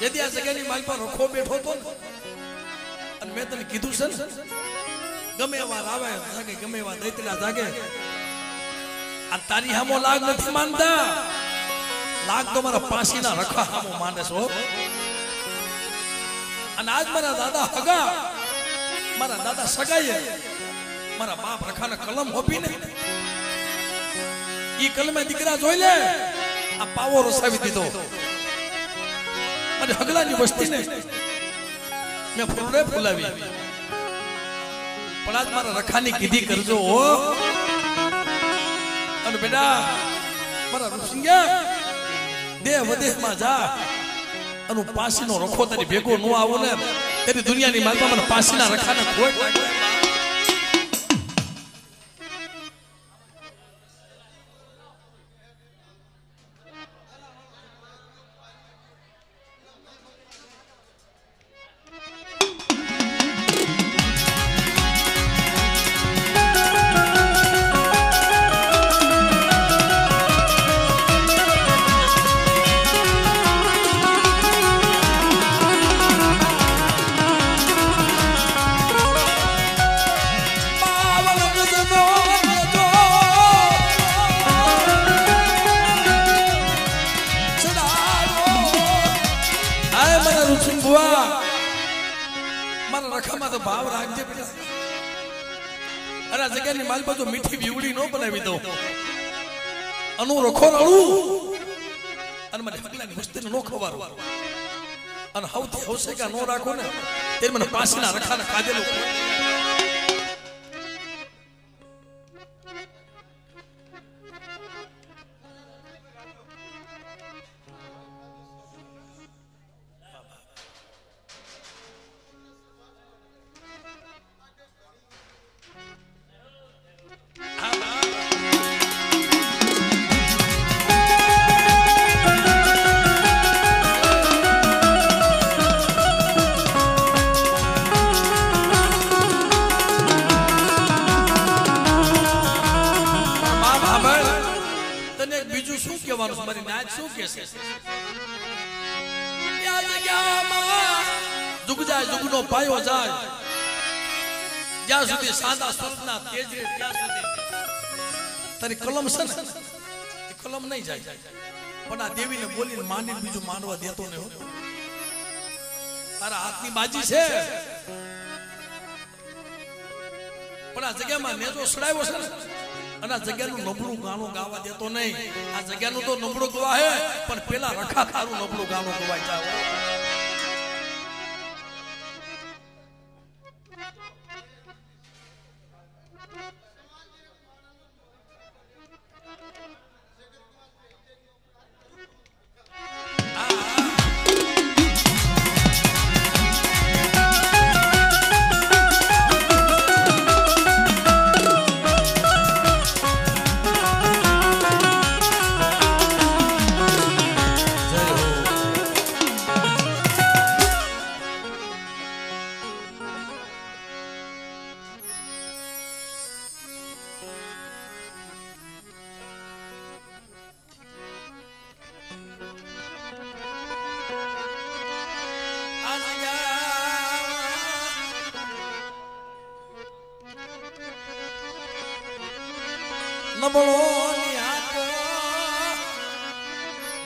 यदि आ जगह माल पर रखो बैठो तो અને મેં તને કીધું છે ને ગમે એવા રાવે જાગે ગમે એવા દૈતડા જાગે આ તારી હામો લાગ નથી માનતા લાગ તો મારા પાસીના રખા હામો માને છો અને આજ મારા દાદા હગા મારા દાદા સગાઈએ મારા બાપ રખાના કલમ હોપીને ઈ કલમે દીકરા જોઈ લે આ પાવો રસાવી દીધો અને હગલાની વસ્તીને मैं फूले फुलावी पण आज मारा रखानी कीधी करजो हो अने बेटा मारा रुसिंग्या देह वदेह में जा अनु पासीनो रखो तारी भेगो नो आवो ने तेरी दुनिया नी मालपा मन पासीना रखाने खोट लागे भाव राखजे अरे जगह नी माल बाजू मीठी बीवड़ी नो बनावी दो अनु रखो रळू अन मने हगलानी वस्ती नो खवारो अन हवती होसे का नो राखो ने तेरे मने पासीना रखाने कादेलो जुगनो पायो जाय ज्या सुधी सादा स्वप्ना तेज रे त्या सुधी तारी कलम છે ને એ કલમ નહીં જાય પણ આ દેવીને બોલીને માનીને બીજું માનવા દેતો ન હો તારા હાથની બાજી છે પણ આ જગ્યામાં નેજો સડાયો છે ને અને આ જગ્યાનું નબળું ગાણું ગાવા દેતો નહીં આ જગ્યાનું તો નબળું ગવાય પણ પેલા રખા તારું નબળું ગાણું ગવાય જાય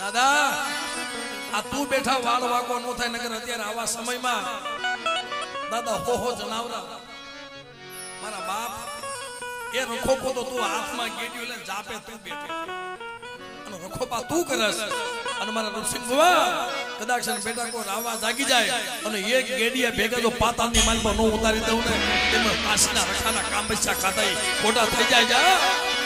दादा आ तू बैठा वाल वाको नो थाय नगर અત્યારે આવા સમયમાં દાદા હો જનાવરા મારા બાપ એ રખોપો તો તું હાથમાં ગેડિયો લઈને જાપે તું બેઠે અને રખોપા તું કરસ અને મારા નરસિંહ બુવા કદાચ બેટા કો રાવા જાગી જાય અને એક ગેડિયા ભેગા જો પાતાની માલ પર નો ઉતારી દઉં ને તેમાં પાસીના રખાના કામ બચ્ચા ખાતાઈ ખોટા થઈ જાય જા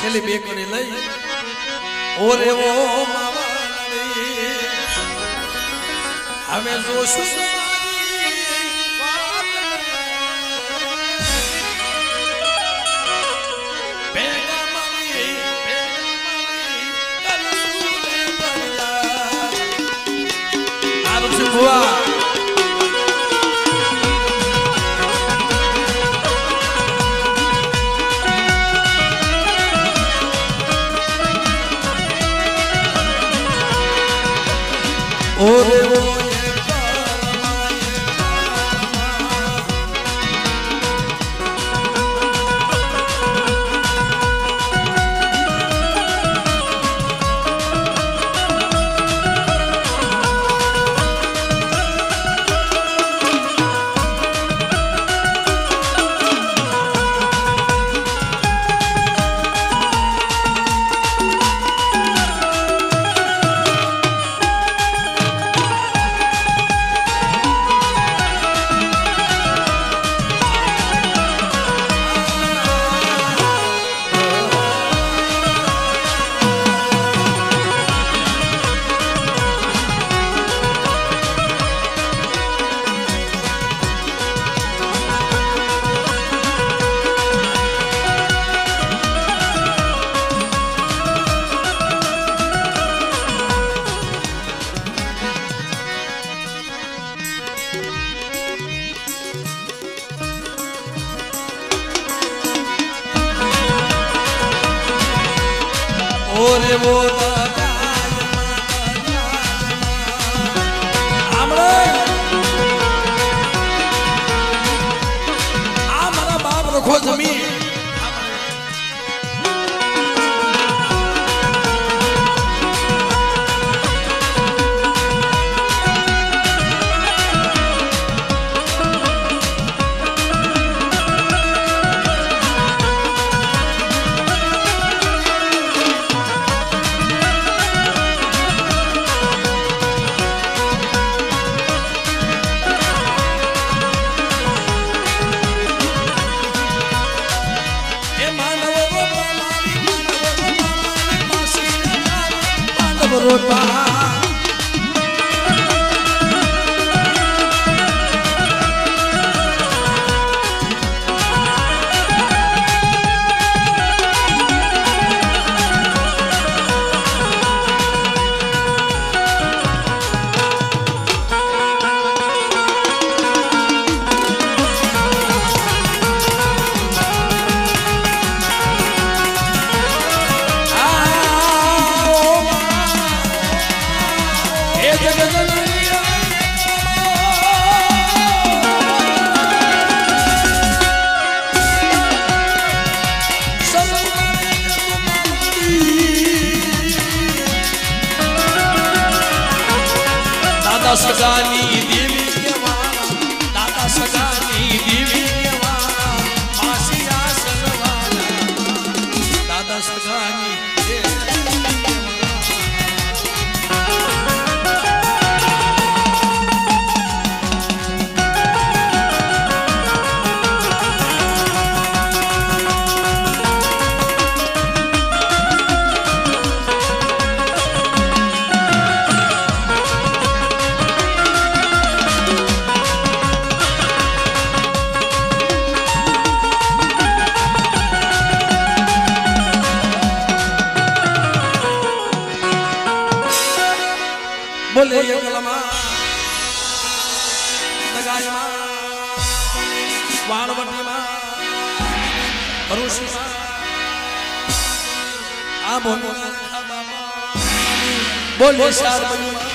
છેલ્લી બે કરી લઈ ઓરે વો હવે જોશું ઓરે વો ઓરે વો આ મારા બાપ રખો જમીન દાદા સગાની દેવી કેવાના દાદા સગાની દેવી કેવાના માસિયા સગવાના દાદા સગાની બોલે યગલમાં નગાયમાં વાણવટીમાં ભરૂચમાં આ બોલે શારબણીમાં